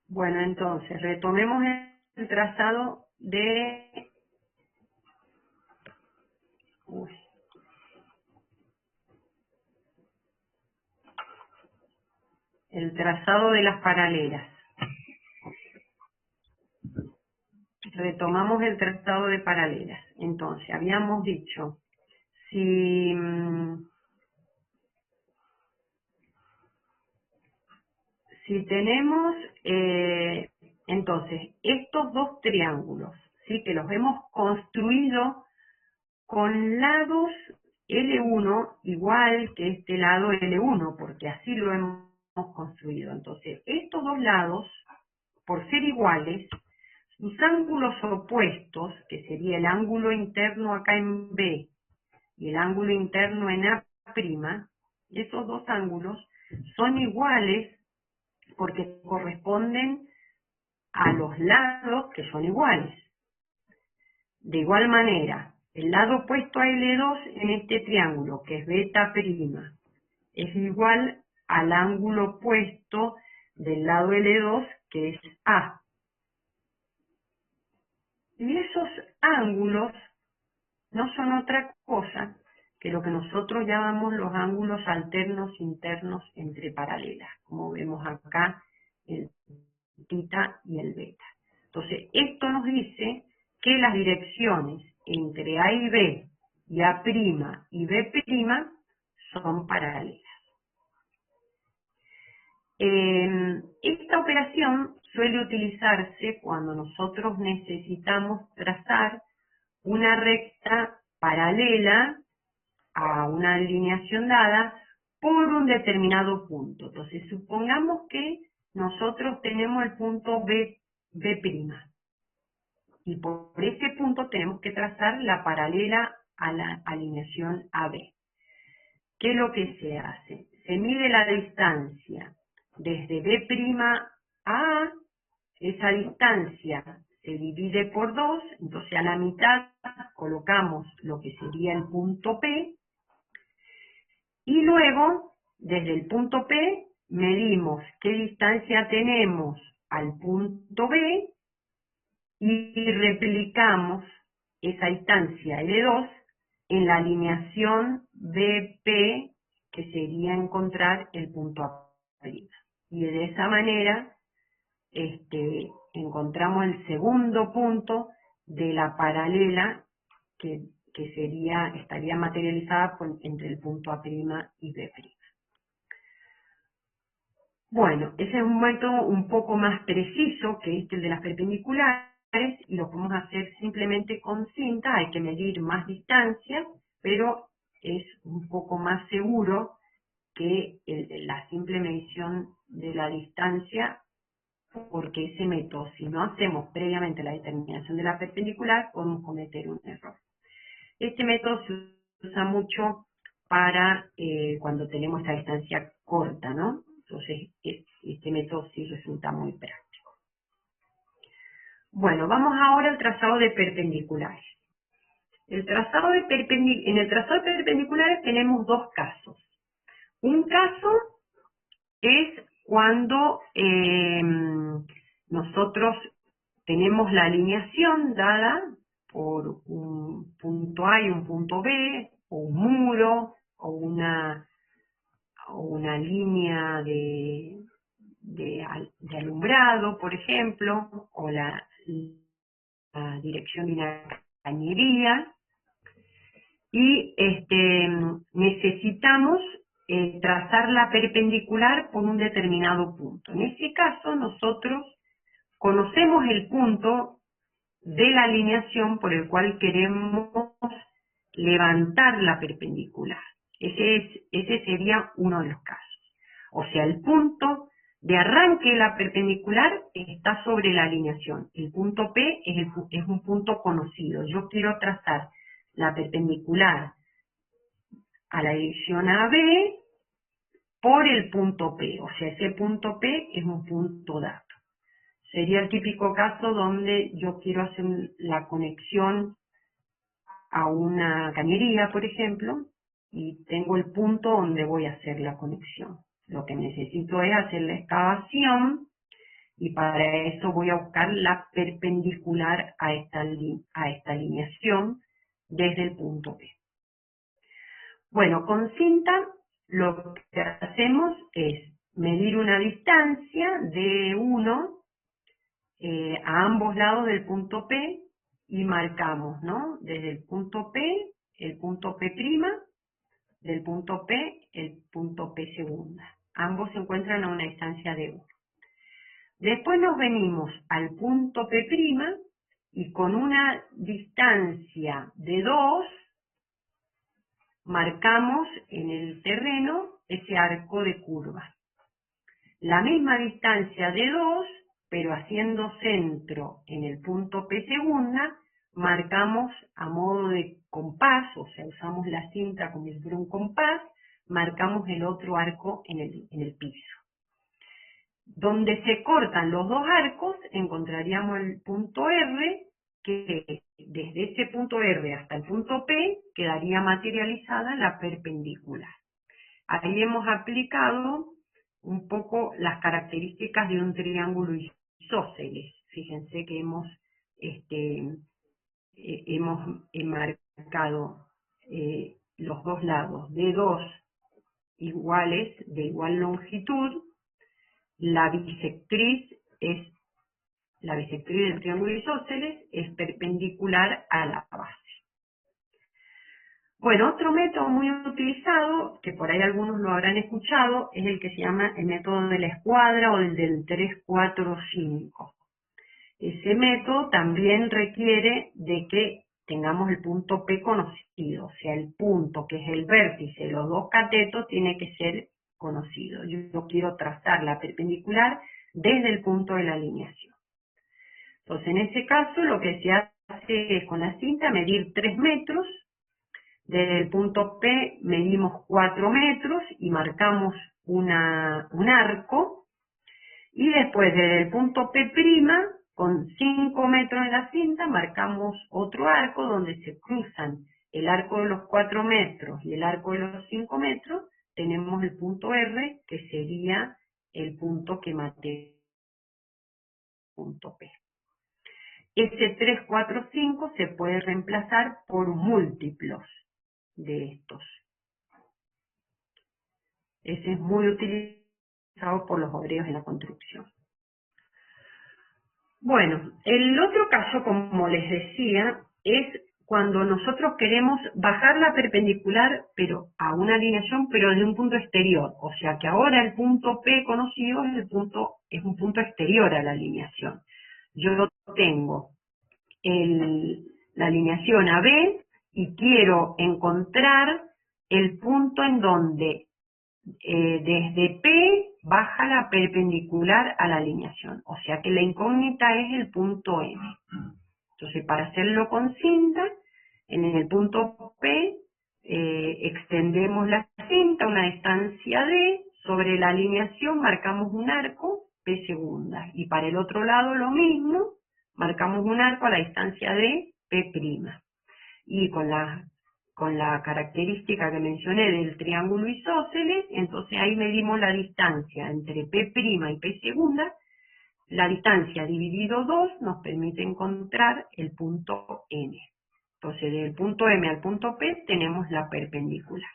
Bueno, entonces, retomemos el trazado de... uy, el trazado de las paralelas. Retomamos el trazado de paralelas. Entonces, habíamos dicho, si, si tenemos, entonces, estos dos triángulos, ¿sí? Que los hemos construido con lados L1 igual que este lado L1, porque así lo hemos construido. Entonces, estos dos lados, por ser iguales, sus ángulos opuestos, que sería el ángulo interno acá en B y el ángulo interno en A', esos dos ángulos son iguales porque corresponden a los lados que son iguales. De igual manera, el lado opuesto a L2 en este triángulo, que es beta', es igual al ángulo opuesto del lado L2, que es A. Y esos ángulos no son otra cosa que lo que nosotros llamamos los ángulos alternos internos entre paralelas, como vemos acá el tita y el beta. Entonces, esto nos dice que las direcciones entre A y B y A' y B' son paralelas. Esta operación suele utilizarse cuando nosotros necesitamos trazar una recta paralela a una alineación dada por un determinado punto. Entonces, supongamos que nosotros tenemos el punto B', y por ese punto tenemos que trazar la paralela a la alineación AB. ¿Qué es lo que se hace? Se mide la distancia desde B' a A, esa distancia se divide por 2, entonces a la mitad colocamos lo que sería el punto P, y luego, desde el punto P, medimos qué distancia tenemos al punto B y replicamos esa distancia L2 en la alineación BP, que sería encontrar el punto A'. Y de esa manera encontramos el segundo punto de la paralela que estaría materializada entre el punto A' y B'. Bueno, ese es un método un poco más preciso que el de las perpendiculares, y lo podemos hacer simplemente con cinta. Hay que medir más distancia, pero es un poco más seguro que la simple medición de la distancia, porque ese método, si no hacemos previamente la determinación de la perpendicular, podemos cometer un error. Este método se usa mucho para cuando tenemos esa distancia corta, ¿no? Entonces, este método sí resulta muy práctico. Bueno, vamos ahora al trazado de perpendiculares. En el trazado de perpendiculares tenemos dos casos. Un caso es cuando nosotros tenemos la alineación dada por un punto A y un punto B, o un muro, o una línea de alumbrado, por ejemplo, o la dirección de una cañería, y necesitamos trazar la perpendicular por un determinado punto. En ese caso, nosotros conocemos el punto de la alineación por el cual queremos levantar la perpendicular. Ese sería uno de los casos. O sea, el punto de arranque de la perpendicular está sobre la alineación. El punto P es un punto conocido. Yo quiero trazar la perpendicular a la dirección AB por el punto P. O sea, ese punto P es un punto dato. Sería el típico caso donde yo quiero hacer la conexión a una cañería, por ejemplo, y tengo el punto donde voy a hacer la conexión. Lo que necesito es hacer la excavación Y para eso voy a buscar la perpendicular a esta alineación desde el punto P. Bueno, con cinta lo que hacemos es medir una distancia de 1 a ambos lados del punto P y marcamos, ¿no? Desde el punto P, el punto P', del punto P, el punto P segunda. Ambos se encuentran a una distancia de 1. Después nos venimos al punto P' y con una distancia de 2 marcamos en el terreno ese arco de curva. La misma distancia de 2, pero haciendo centro en el punto P segunda, marcamos a modo de compás, o sea, usamos la cinta como si fuera un compás, marcamos el otro arco en el piso. Donde se cortan los dos arcos, encontraríamos el punto R, que desde ese punto R hasta el punto P quedaría materializada la perpendicular. Ahí hemos aplicado un poco las características de un triángulo isósceles. Fíjense que hemos marcado los dos lados de dos iguales, de igual longitud. La bisectriz del triángulo isósceles es perpendicular a la base. Bueno, otro método muy utilizado, que por ahí algunos lo habrán escuchado, es el que se llama el método de la escuadra o el del 3, 4, 5. Ese método también requiere de que tengamos el punto P conocido, o sea, el punto que es el vértice de los dos catetos tiene que ser conocido. Yo quiero trazar la perpendicular desde el punto de la alineación. Entonces, en ese caso, lo que se hace es con la cinta medir 3 metros, desde el punto P medimos 4 metros y marcamos un arco, y después desde el punto P', con 5 metros en la cinta, marcamos otro arco donde se cruzan el arco de los 4 metros y el arco de los 5 metros, tenemos el punto R, que sería el punto que mate el punto P. Ese 3, 4, 5 se puede reemplazar por múltiplos de estos. Ese es muy utilizado por los obreros en la construcción. Bueno, el otro caso, como les decía, es cuando nosotros queremos bajar la perpendicular pero a una alineación, pero desde un punto exterior. O sea que ahora el punto P conocido es un punto exterior a la alineación. Yo tengo la alineación AB y quiero encontrar el punto en donde desde P baja la perpendicular a la alineación. O sea que la incógnita es el punto M. Entonces, para hacerlo con cinta, en el punto P extendemos la cinta a una distancia D, sobre la alineación marcamos un arco, P segunda. Y para el otro lado lo mismo, marcamos un arco a la distancia D, P'. Y con la característica que mencioné del triángulo isósceles, entonces ahí medimos la distancia entre P' y P segunda. La distancia dividido 2 nos permite encontrar el punto M. Entonces, del punto M al punto P tenemos la perpendicular.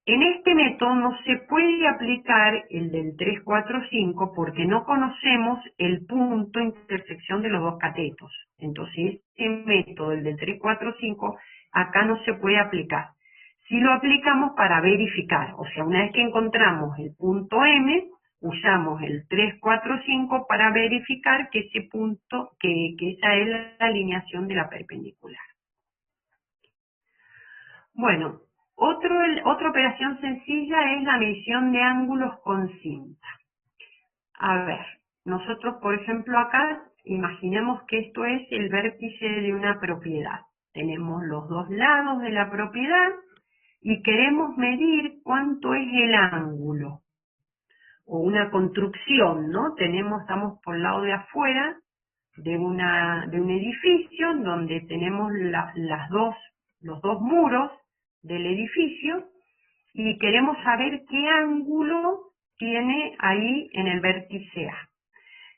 En este método no se puede aplicar el del 3, 4, 5 porque no conocemos el punto de intersección de los dos catetos. Entonces, este método, el del 3, 4, 5, acá no se puede aplicar. Si lo aplicamos para verificar, o sea, una vez que encontramos el punto M, usamos el 3, 4, 5 para verificar que ese punto, que esa es la alineación de la perpendicular. Bueno, otra operación sencilla es la medición de ángulos con cinta. A ver, nosotros por ejemplo acá, imaginemos que esto es el vértice de una propiedad. Tenemos los dos lados de la propiedad y queremos medir cuánto es el ángulo. O una construcción, ¿no? Estamos por el lado de afuera de un edificio donde tenemos los dos muros del edificio y queremos saber qué ángulo tiene ahí en el vértice A.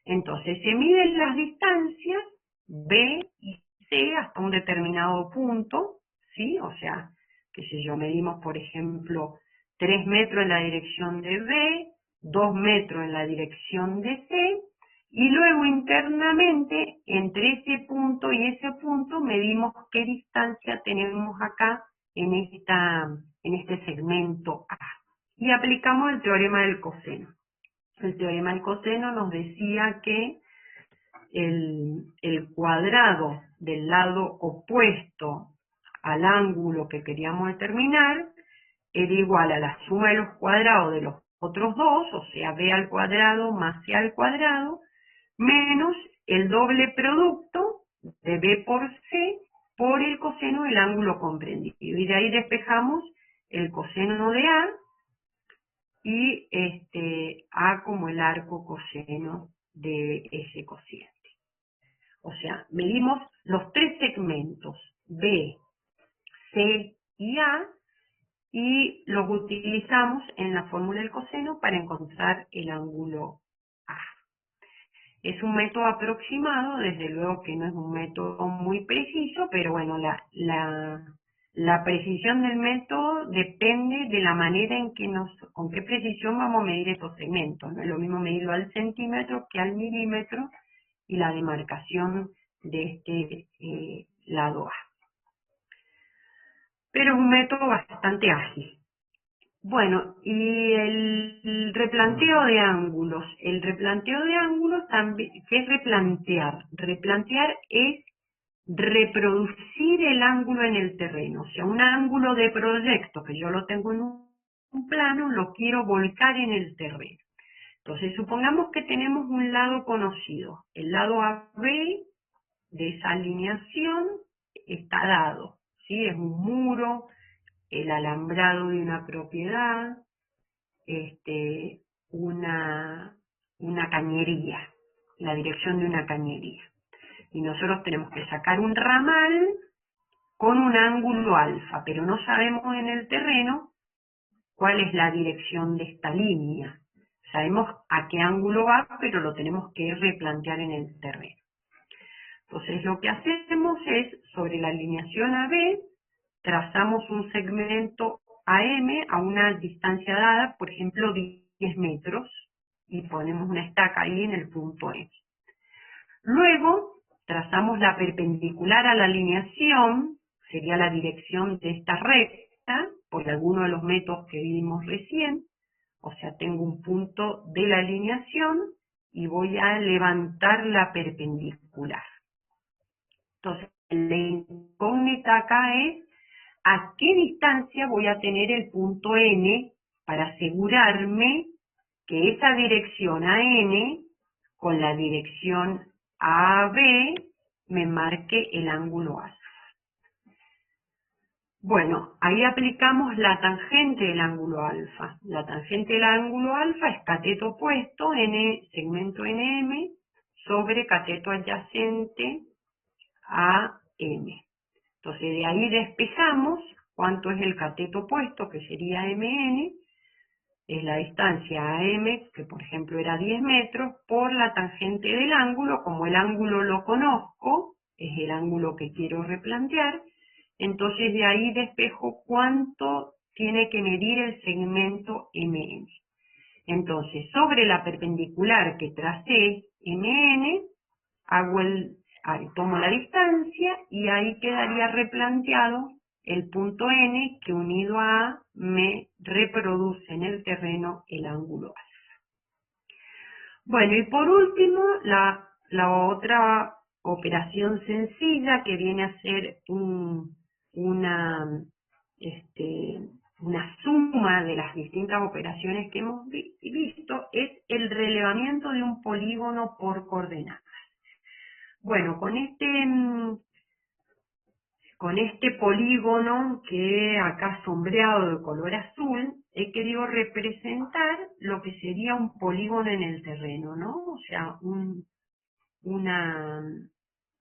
Entonces se miden las distancias B y C hasta un determinado punto, ¿sí? O sea, qué sé yo, medimos por ejemplo 3 metros en la dirección de B, 2 metros en la dirección de C, y luego internamente entre ese punto y ese punto medimos qué distancia tenemos acá en este segmento A. Y aplicamos el teorema del coseno. El teorema del coseno nos decía que el cuadrado del lado opuesto al ángulo que queríamos determinar era igual a la suma de los cuadrados de los otros dos, o sea, b al cuadrado más c al cuadrado, menos el doble producto de b por c por el coseno del ángulo comprendido. Y de ahí despejamos el coseno de a y a como el arco coseno de ese cociente. O sea, medimos los tres segmentos B, C y A y los utilizamos en la fórmula del coseno para encontrar el ángulo A. Es un método aproximado, desde luego que no es un método muy preciso, pero bueno, la precisión del método depende de la manera en que con qué precisión vamos a medir estos segmentos. No es lo mismo medirlo al centímetro que al milímetro y la demarcación de este lado A. Pero es un método bastante ágil. Bueno, y el replanteo de ángulos. El replanteo de ángulos también, ¿qué es replantear? Replantear es reproducir el ángulo en el terreno. O sea, un ángulo de proyecto que yo lo tengo en un plano, lo quiero volcar en el terreno. Entonces, supongamos que tenemos un lado conocido. El lado AB de esa alineación está dado, ¿sí? Es un muro, el alambrado de una propiedad, una cañería, la dirección de una cañería. Y nosotros tenemos que sacar un ramal con un ángulo alfa, pero no sabemos en el terreno cuál es la dirección de esta línea. Sabemos a qué ángulo va, pero lo tenemos que replantear en el terreno. Entonces lo que hacemos es, sobre la alineación AB, trazamos un segmento AM a una distancia dada, por ejemplo 10 metros, y ponemos una estaca ahí en el punto M. Luego trazamos la perpendicular a la alineación, sería la dirección de esta recta, por alguno de los métodos que vimos recién, o sea, tengo un punto de la alineación y voy a levantar la perpendicular. Entonces, la incógnita acá es a qué distancia voy a tener el punto N para asegurarme que esa dirección AN con la dirección AB me marque el ángulo alfa. Bueno, ahí aplicamos la tangente del ángulo alfa. La tangente del ángulo alfa es cateto opuesto, segmento NM, sobre cateto adyacente AM. Entonces de ahí despejamos cuánto es el cateto opuesto, que sería MN, es la distancia AM, que por ejemplo era 10 metros, por la tangente del ángulo. Como el ángulo lo conozco, es el ángulo que quiero replantear, entonces de ahí despejo cuánto tiene que medir el segmento MN. Entonces, sobre la perpendicular que tracé MN, tomo la distancia y ahí quedaría replanteado el punto N que unido a A me reproduce en el terreno el ángulo alfa. Bueno, y por último, la otra operación sencilla que viene a ser una suma de las distintas operaciones que hemos visto es el relevamiento de un polígono por coordenadas. Bueno, con este polígono que acá sombreado de color azul, he querido representar lo que sería un polígono en el terreno, ¿no? O sea, un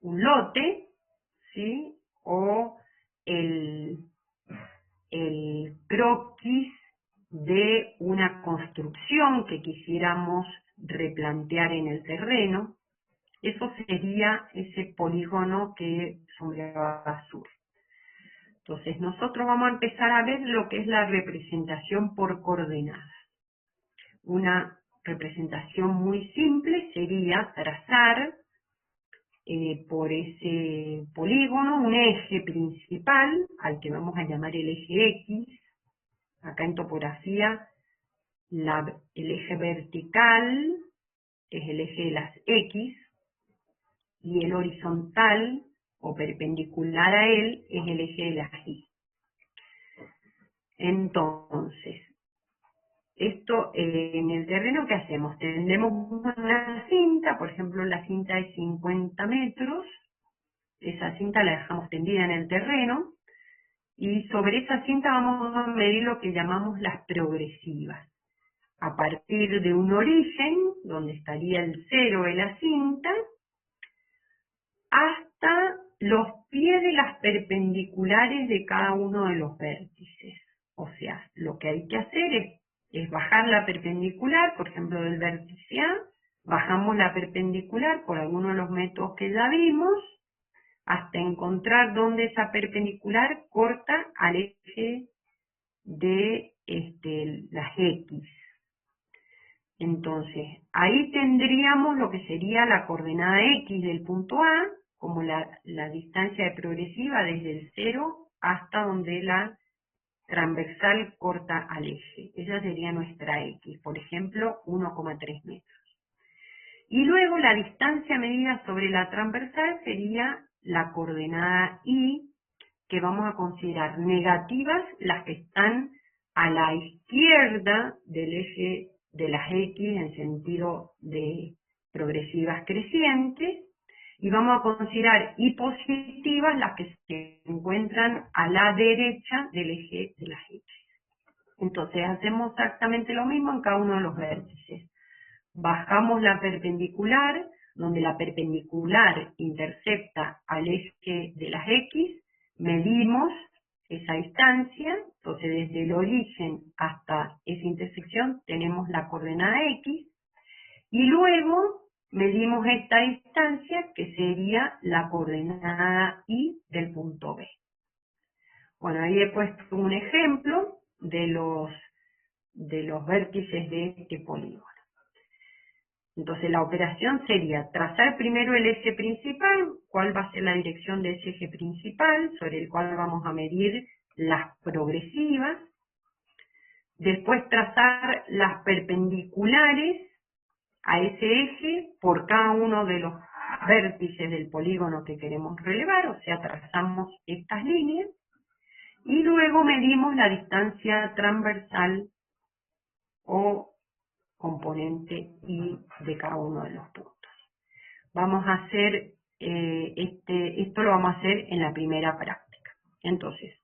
lote, ¿sí? O el croquis de una construcción que quisiéramos replantear en el terreno. Eso sería ese polígono que sombreaba azul. Entonces nosotros vamos a empezar a ver lo que es la representación por coordenadas. Una representación muy simple sería trazar por ese polígono un eje principal, al que vamos a llamar el eje X. Acá en topografía el eje vertical es el eje de las X, y el horizontal o perpendicular a él es el eje de las Y. Entonces, esto en el terreno, ¿qué hacemos? Tendemos una cinta, por ejemplo, la cinta de 50 metros, esa cinta la dejamos tendida en el terreno, y sobre esa cinta vamos a medir lo que llamamos las progresivas. A partir de un origen, donde estaría el cero de la cinta, hasta los pies de las perpendiculares de cada uno de los vértices. O sea, lo que hay que hacer es bajar la perpendicular, por ejemplo, del vértice A, bajamos la perpendicular por alguno de los métodos que ya vimos, hasta encontrar dónde esa perpendicular corta al eje de las X. Entonces, ahí tendríamos lo que sería la coordenada X del punto A, como la distancia de progresiva desde el 0 hasta donde la transversal corta al eje. Esa sería nuestra X, por ejemplo, 1,3 metros. Y luego la distancia medida sobre la transversal sería la coordenada Y, que vamos a considerar negativas las que están a la izquierda del eje de las X en sentido de progresivas crecientes, y vamos a considerar Y positivas las que se encuentran a la derecha del eje de las X. Entonces hacemos exactamente lo mismo en cada uno de los vértices. Bajamos la perpendicular, donde la perpendicular intercepta al eje de las X, medimos esa distancia, entonces desde el origen hasta esa intersección tenemos la coordenada X, y luego medimos esta distancia que sería la coordenada Y del punto B. Bueno, ahí he puesto un ejemplo de los vértices de este polígono. Entonces la operación sería trazar primero el eje principal, cuál va a ser la dirección de ese eje principal, sobre el cual vamos a medir las progresivas. Después trazar las perpendiculares a ese eje por cada uno de los vértices del polígono que queremos relevar, o sea, trazamos estas líneas. Y luego medimos la distancia transversal o componente Y de cada uno de los puntos. Vamos a hacer, esto lo vamos a hacer en la primera práctica. Entonces,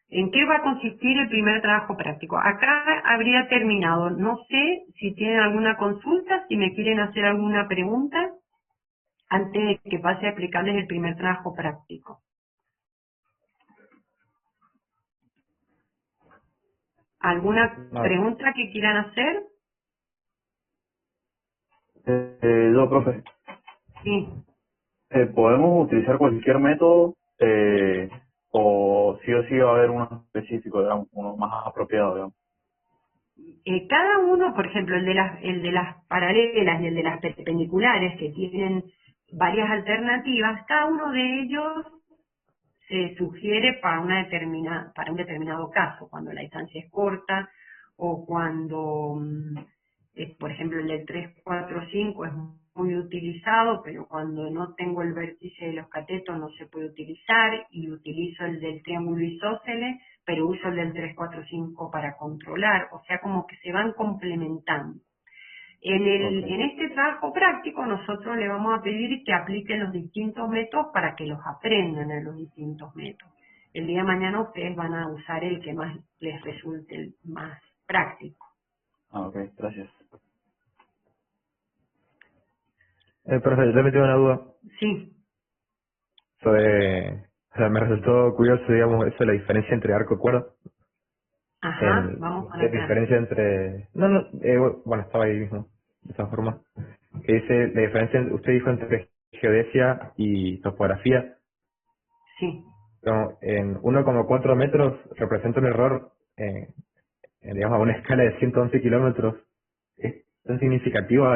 ¿en qué va a consistir el primer trabajo práctico? Acá habría terminado. No sé si tienen alguna consulta, si me quieren hacer alguna pregunta antes de que pase a explicarles el primer trabajo práctico. ¿Alguna pregunta que quieran hacer? Yo, profe, Sí. ¿podemos utilizar cualquier método o sí va a haber uno específico, digamos, uno más apropiado, digamos? Cada uno, por ejemplo, el de las paralelas y el de las perpendiculares, que tienen varias alternativas, cada uno de ellos se sugiere para un determinado caso, cuando la distancia es corta o cuando, por ejemplo, el del 3, 4, 5 es muy utilizado, pero cuando no tengo el vértice de los catetos no se puede utilizar, y utilizo el del triángulo isósceles, pero uso el del 3, 4, 5 para controlar, o sea, como que se van complementando. En este trabajo práctico nosotros le vamos a pedir que apliquen los distintos métodos para que los aprendan en los distintos métodos. El día de mañana ustedes van a usar el que más les resulte el más práctico. Ok, gracias. Profe, yo también tengo una duda Sí. sobre, o sea, me resultó curioso, digamos, eso, la diferencia entre arco y cuerda. Ajá, vamos para La atrás. diferencia entre, bueno, estaba ahí mismo. de esa forma, que dice la diferencia, usted dijo entre geodesia y topografía. Sí. No, en 1,4 metros representa un error, digamos, a una escala de 111 kilómetros. Es tan significativo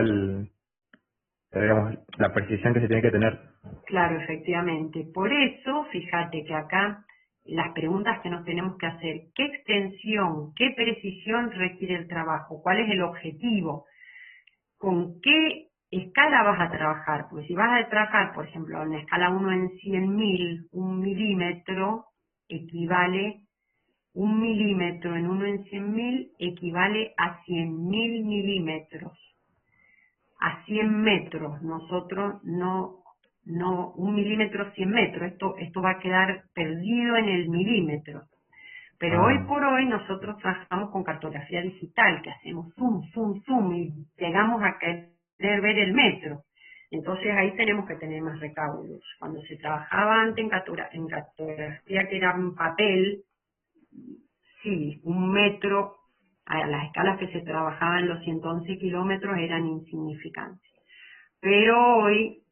digamos, la precisión que se tiene que tener. Claro, efectivamente. Por eso, fíjate que acá las preguntas que nos tenemos que hacer, ¿qué extensión, qué precisión requiere el trabajo? ¿Cuál es el objetivo? ¿Con qué escala vas a trabajar? Porque si vas a trabajar, por ejemplo, en la escala 1 en 100.000, un milímetro equivale, un milímetro en 1 en 100.000 equivale a 100.000 milímetros. A 100 metros, nosotros no, un milímetro 100 metros, esto va a quedar perdido en el milímetro. Pero hoy Ah, por hoy nosotros trabajamos con cartografía digital, que hacemos zoom, zoom, zoom, y llegamos a querer ver el metro. Entonces ahí tenemos que tener más recaudos. Cuando se trabajaba antes en cartografía que era en papel, sí, un metro, a las escalas que se trabajaban los 111 kilómetros eran insignificantes. Pero hoy,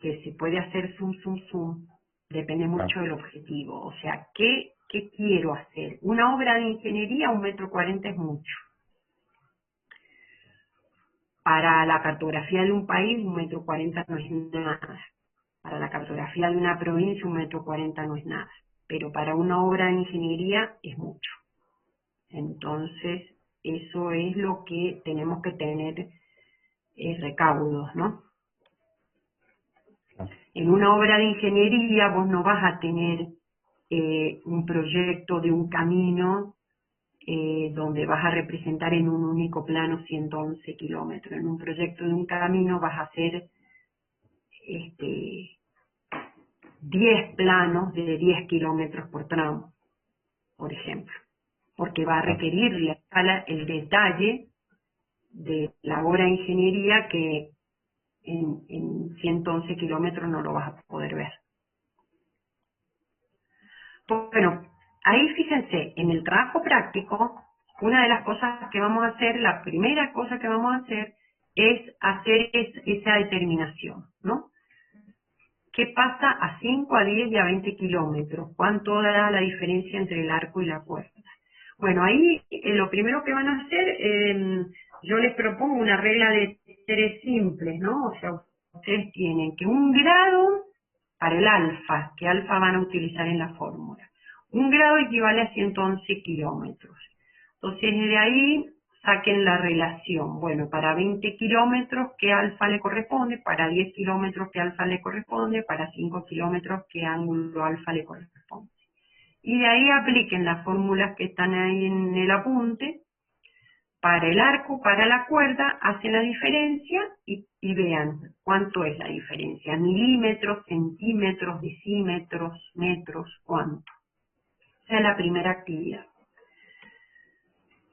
que se puede hacer zoom, zoom, zoom, depende ah, mucho del objetivo. O sea, ¿qué quiero hacer? Una obra de ingeniería, 1,40 m es mucho. Para la cartografía de un país, 1,40 m no es nada. Para la cartografía de una provincia, 1,40 m no es nada. Pero para una obra de ingeniería es mucho. Entonces, eso es lo que tenemos que tener recaudos, ¿no? ah, En una obra de ingeniería vos no vas a tener un proyecto de un camino donde vas a representar en un único plano 111 kilómetros. En un proyecto de un camino vas a hacer 10 planos de 10 kilómetros por tramo, por ejemplo, porque va a ah, requerir la escala, el detalle de la obra de ingeniería que en 111 kilómetros no lo vas a poder ver. Bueno, ahí fíjense, en el trabajo práctico, una de las cosas que vamos a hacer, la primera cosa que vamos a hacer es hacer esa determinación, ¿no? ¿Qué pasa a 5, a 10 y a 20 kilómetros? ¿Cuánto da la diferencia entre el arco y la cuerda? Bueno, ahí lo primero que van a hacer, yo les propongo una regla de 3 simples, ¿no? O sea, ustedes tienen que un grado para el alfa, que alfa van a utilizar en la fórmula. Un grado equivale a 111 kilómetros. Entonces, de ahí saquen la relación. Bueno, para 20 kilómetros, ¿qué alfa le corresponde? Para 10 kilómetros, ¿qué alfa le corresponde? Para 5 kilómetros, ¿qué ángulo alfa le corresponde? Y de ahí apliquen las fórmulas que están ahí en el apunte. Para el arco, para la cuerda, hacen la diferencia y vean cuánto es la diferencia. Milímetros, centímetros, decímetros, metros, cuánto. Esa es la primera actividad.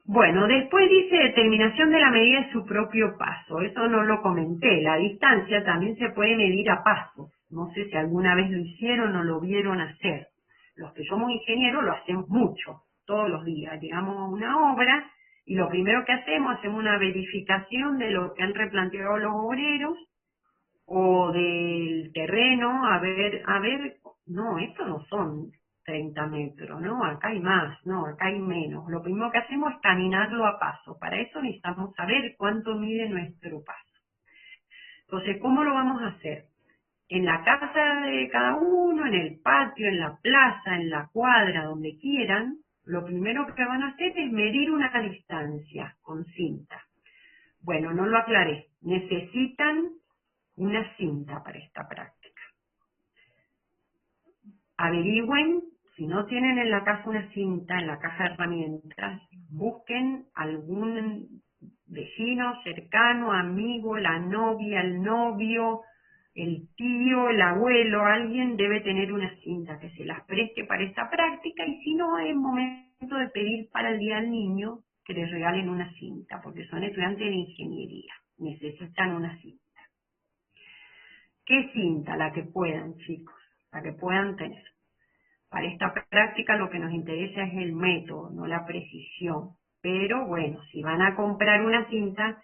Bueno, después dice determinación de la medida de su propio paso. Eso no lo comenté. La distancia también se puede medir a pasos. No sé si alguna vez lo hicieron o lo vieron hacer. Los que somos ingenieros lo hacemos mucho, todos los días. Llegamos a una obra y lo primero que hacemos una verificación de lo que han replanteado los obreros o del terreno, a ver, no, esto no son 30 metros, ¿no? Acá hay más, no, acá hay menos. Lo primero que hacemos es caminarlo a paso. Para eso necesitamos saber cuánto mide nuestro paso. Entonces, ¿cómo lo vamos a hacer? En la casa de cada uno, en el patio, en la plaza, en la cuadra, donde quieran, lo primero que van a hacer es medir una distancia con cinta. Bueno, no lo aclaré. Necesitan una cinta para esta práctica. Averigüen, si no tienen en la casa una cinta, en la caja de herramientas, busquen algún vecino cercano, amigo, la novia, el novio, el tío, el abuelo, alguien debe tener una cinta que se las preste para esta práctica y si no es momento de pedir para el día del niño que les regalen una cinta, porque son estudiantes de ingeniería, necesitan una cinta. ¿Qué cinta? La que puedan, chicos, la que puedan tener. Para esta práctica lo que nos interesa es el método, no la precisión. Pero bueno, si van a comprar una cinta,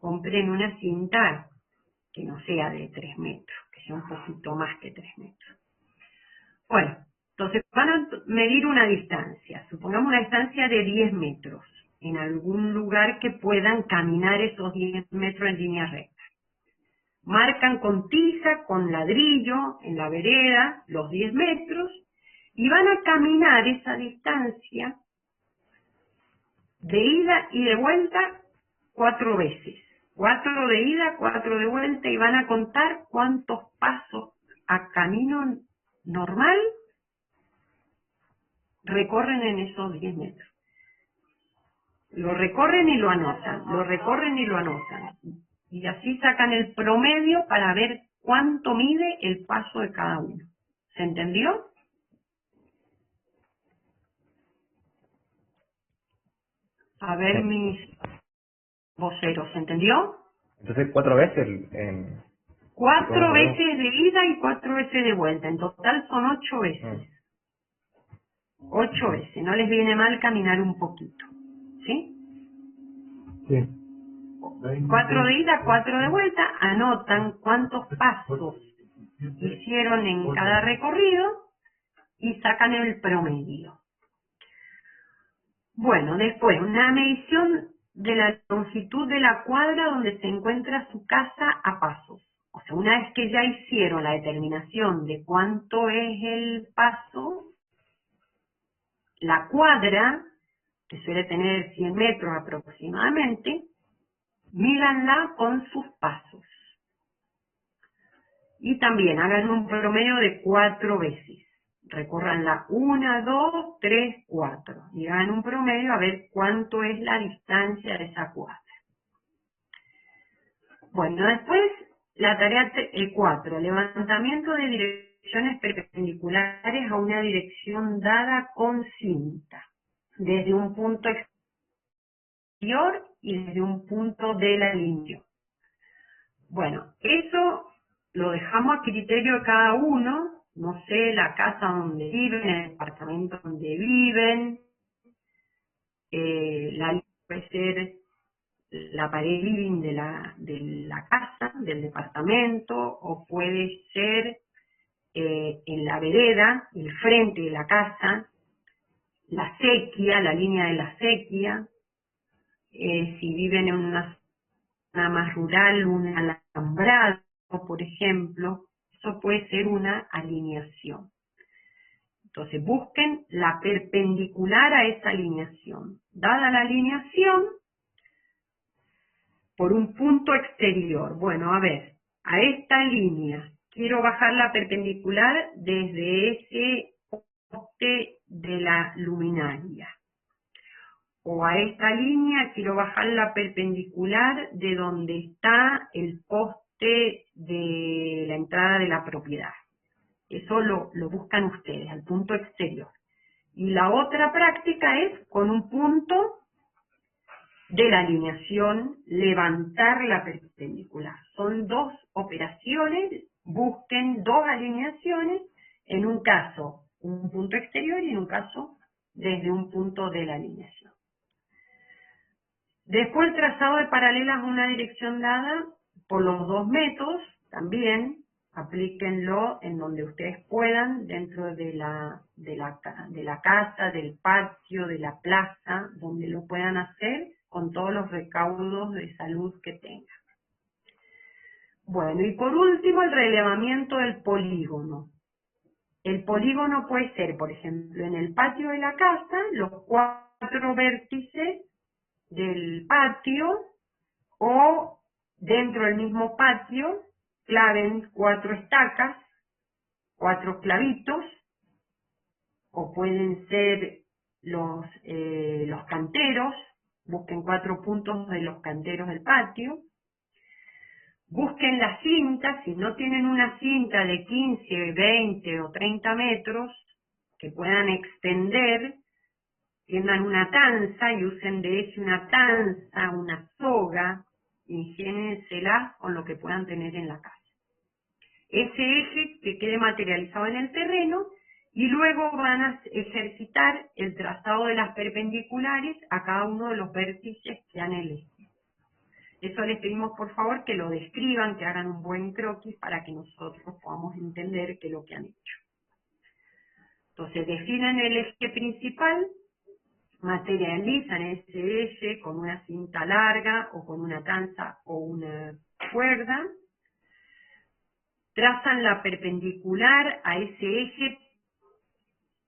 compren una cinta que no sea de 3 metros, que sea un poquito más que 3 metros. Bueno, entonces van a medir una distancia, supongamos una distancia de 10 metros, en algún lugar que puedan caminar esos 10 metros en línea recta. Marcan con tiza, con ladrillo, en la vereda, los 10 metros, y van a caminar esa distancia de ida y de vuelta 4 veces. 4 de ida, 4 de vuelta, y van a contar cuántos pasos a camino normal recorren en esos 10 metros. Lo recorren y lo anotan, lo recorren y lo anotan. Y así sacan el promedio para ver cuánto mide el paso de cada uno. ¿Se entendió? A ver mis voceros, ¿se entendió? Entonces 4 veces en... 4 veces de ida y 4 veces de vuelta. En total son 8 veces. 8 veces. No les viene mal caminar un poquito. ¿Sí? Sí. 4 de ida, 4 de vuelta. Anotan cuántos pasos hicieron en cada recorrido y sacan el promedio. Bueno, después una medición de la longitud de la cuadra donde se encuentra su casa a pasos. O sea, una vez que ya hicieron la determinación de cuánto es el paso, la cuadra, que suele tener 100 metros aproximadamente, mídanla con sus pasos. Y también hagan un promedio de 4 veces. Recórranla 1, 2, 3, 4. Y hagan un promedio a ver cuánto es la distancia de esa cuadra. Bueno, después la tarea 4. Levantamiento de direcciones perpendiculares a una dirección dada con cinta. Desde un punto exterior y desde un punto de la línea. Bueno, eso lo dejamos a criterio de cada uno. No sé, la casa donde viven, el departamento donde viven. La línea puede ser la pared living de la casa, del departamento, o puede ser en la vereda, el frente de la casa, la sequía, la línea de la sequía. Si viven en una zona más rural, un alambrado, por ejemplo, eso puede ser una alineación. Entonces busquen la perpendicular a esa alineación. Dada la alineación, por un punto exterior. Bueno, a ver, a esta línea quiero bajar la perpendicular desde ese poste de la luminaria. O a esta línea quiero bajar la perpendicular de donde está el poste de la entrada de la propiedad. Eso lo buscan ustedes, al punto exterior. Y la otra práctica es con un punto de la alineación, levantar la perpendicular. Son 2 operaciones, busquen 2 alineaciones, en un caso un punto exterior y en un caso desde un punto de la alineación. Después el trazado de paralelas a una dirección dada por los 2 métodos, también aplíquenlo en donde ustedes puedan, dentro de la casa, del patio, de la plaza, donde lo puedan hacer con todos los recaudos de salud que tengan. Bueno, y por último el relevamiento del polígono. El polígono puede ser, por ejemplo, en el patio de la casa, los 4 vértices del patio, o dentro del mismo patio claven 4 estacas, 4 clavitos, o pueden ser los canteros. Busquen 4 puntos de los canteros del patio. Busquen la cinta, si no tienen una cinta de 15, 20 o 30 metros que puedan extender, tengan una tanza y usen de ese una tanza, una soga, ingénienselas con lo que puedan tener en la casa. Ese eje que quede materializado en el terreno, y luego van a ejercitar el trazado de las perpendiculares a cada uno de los vértices que han elegido. Eso les pedimos por favor que lo describan, que hagan un buen croquis para que nosotros podamos entender qué es lo que han hecho. Entonces definen el eje principal, materializan ese eje con una cinta larga o con una cansa o una cuerda, trazan la perpendicular a ese eje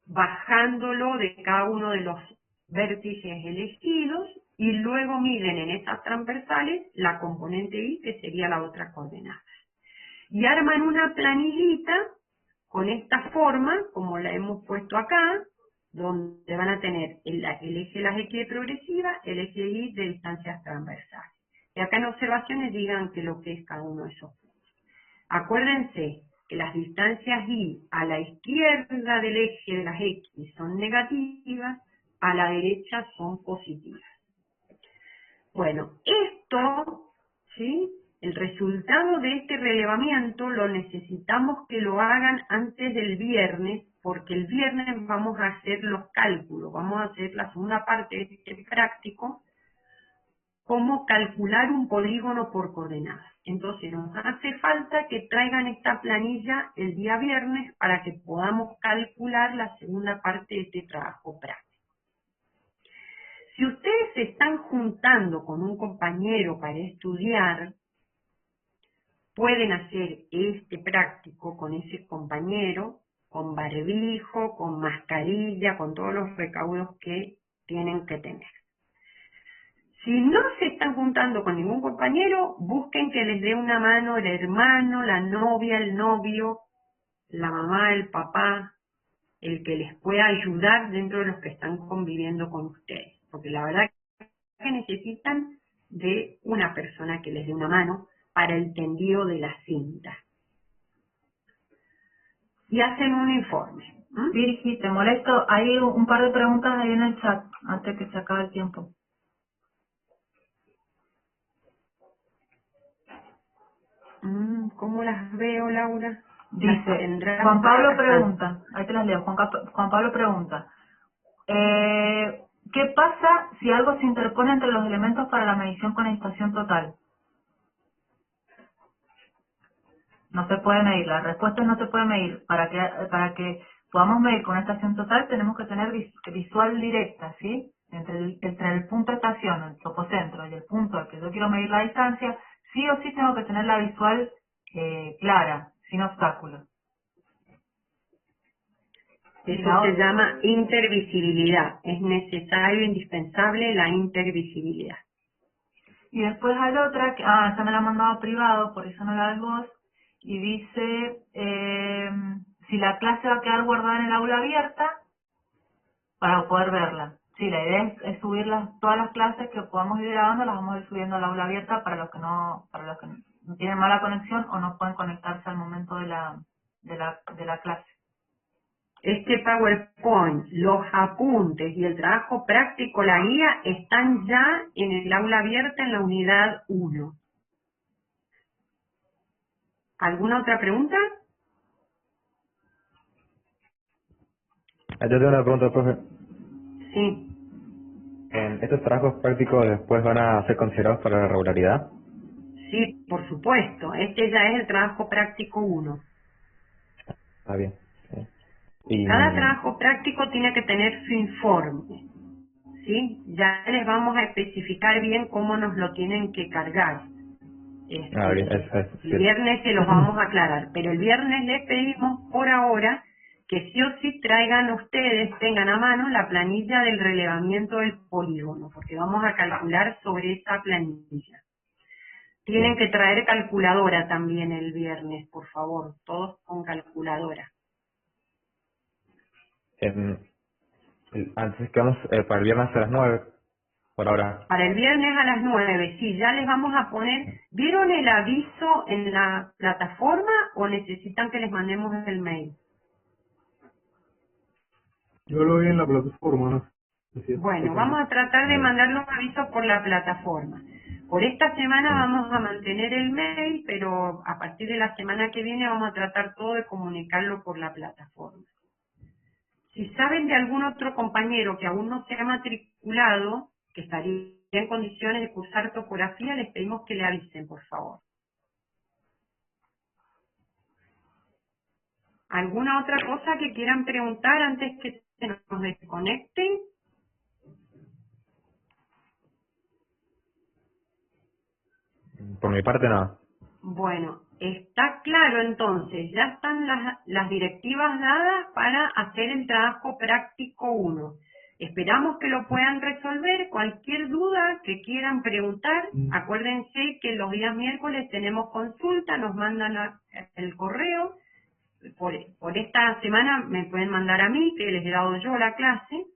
bajándolo de cada uno de los vértices elegidos y luego miden en esas transversales la componente Y, que sería la otra coordenada. Y arman una planillita con esta forma, como la hemos puesto acá, donde van a tener el eje de las equidades progresivas, el eje Y de distancias transversales. Y acá en observaciones digan que lo que es cada uno de esos. Acuérdense que las distancias Y a la izquierda del eje de las X son negativas, a la derecha son positivas. Bueno, esto, ¿sí? El resultado de este relevamiento lo necesitamos que lo hagan antes del viernes, porque el viernes vamos a hacer los cálculos, vamos a hacer la segunda parte de este práctico, cómo calcular un polígono por coordenadas. Entonces nos hace falta que traigan esta planilla el día viernes para que podamos calcular la segunda parte de este trabajo práctico. Si ustedes se están juntando con un compañero para estudiar, pueden hacer este práctico con ese compañero, con barbijo, con mascarilla, con todos los recaudos que tienen que tener. Si no se están juntando con ningún compañero, busquen que les dé una mano el hermano, la novia, el novio, la mamá, el papá, el que les pueda ayudar dentro de los que están conviviendo con ustedes. Porque la verdad que necesitan de una persona que les dé una mano para el tendido de la cinta. Y hacen un informe. Virgi, te molesto, hay un par de preguntas ahí en el chat, antes que se acabe el tiempo. ¿Cómo las veo, Laura? Dice, Juan Pablo pregunta, ahí te las leo, Juan Pablo pregunta, ¿qué pasa si algo se interpone entre los elementos para la medición con estación total? No se puede medir, la respuesta es no se puede medir. Para que podamos medir con estación total tenemos que tener visual directa, ¿sí? Entre el punto estación, el topocentro, y el punto al que yo quiero medir la distancia, sí o sí tengo que tener la visual clara, sin obstáculos. Eso se llama intervisibilidad. Es necesario, indispensable la intervisibilidad. Y después hay otra, que, esa me la han mandado privado, por eso no la das vos, y dice, si la clase va a quedar guardada en el aula abierta, para poder verla. Sí, la idea es subirlas, todas las clases que podamos ir grabando, las vamos a ir subiendo al aula abierta para los que no tienen mala conexión o no pueden conectarse al momento de la clase. Este PowerPoint, los apuntes y el trabajo práctico, la guía, están ya en el aula abierta en la unidad 1. ¿Alguna otra pregunta? Yo tengo una pregunta, profe. Sí. ¿Estos trabajos prácticos después van a ser considerados para la regularidad? Sí, por supuesto. Este ya es el trabajo práctico 1. Está bien. Sí. Y, Cada trabajo práctico tiene que tener su informe. ¿Sí? Ya les vamos a especificar bien cómo nos lo tienen que cargar. bien, El viernes se los vamos a aclarar, pero el viernes les pedimos por ahora que sí o sí traigan ustedes, tengan a mano la planilla del relevamiento del polígono, porque vamos a calcular sobre esa planilla. Tienen que traer calculadora también el viernes, por favor, todos con calculadora. Antes quedamos para el viernes a las 9, por ahora. Para el viernes a las 9, sí, ya les vamos a poner. ¿Vieron el aviso en la plataforma o necesitan que les mandemos el mail? Yo lo vi en la plataforma, ¿no? Bueno, vamos a tratar de mandar los avisos por la plataforma. Por esta semana vamos a mantener el mail, pero a partir de la semana que viene vamos a tratar todo de comunicarlo por la plataforma. Si saben de algún otro compañero que aún no se ha matriculado, que estaría en condiciones de cursar topografía, les pedimos que le avisen, por favor. ¿Alguna otra cosa que quieran preguntar antes que se nos desconecten? Por mi parte, nada. Bueno, está claro entonces, ya están las directivas dadas para hacer el trabajo práctico 1. Esperamos que lo puedan resolver. Cualquier duda que quieran preguntar, acuérdense que los días miércoles tenemos consulta, nos mandan el correo. Por esta semana me pueden mandar a mí, que les he dado yo la clase,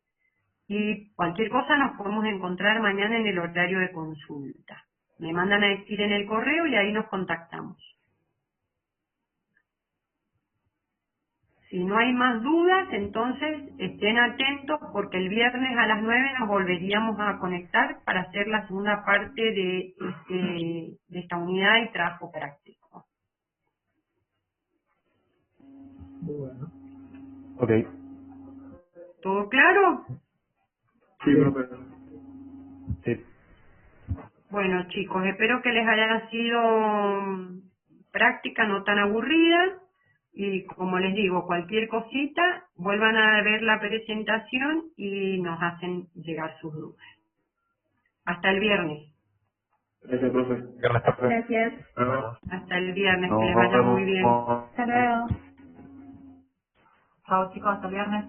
y cualquier cosa nos podemos encontrar mañana en el horario de consulta. Me mandan a decir en el correo y ahí nos contactamos. Si no hay más dudas, entonces estén atentos porque el viernes a las 9 nos volveríamos a conectar para hacer la segunda parte de esta unidad y trabajo práctico. Bueno. Ok. ¿Todo claro? Sí, profe. Sí. Bueno, chicos, espero que les haya sido práctica no tan aburrida. Y como les digo, cualquier cosita, vuelvan a ver la presentación y nos hacen llegar sus dudas. Hasta el viernes. Gracias, profe. Gracias. Hasta el viernes, que Nos les vaya muy bien. vemos. Hasta luego. Chao chicos, hasta el viernes.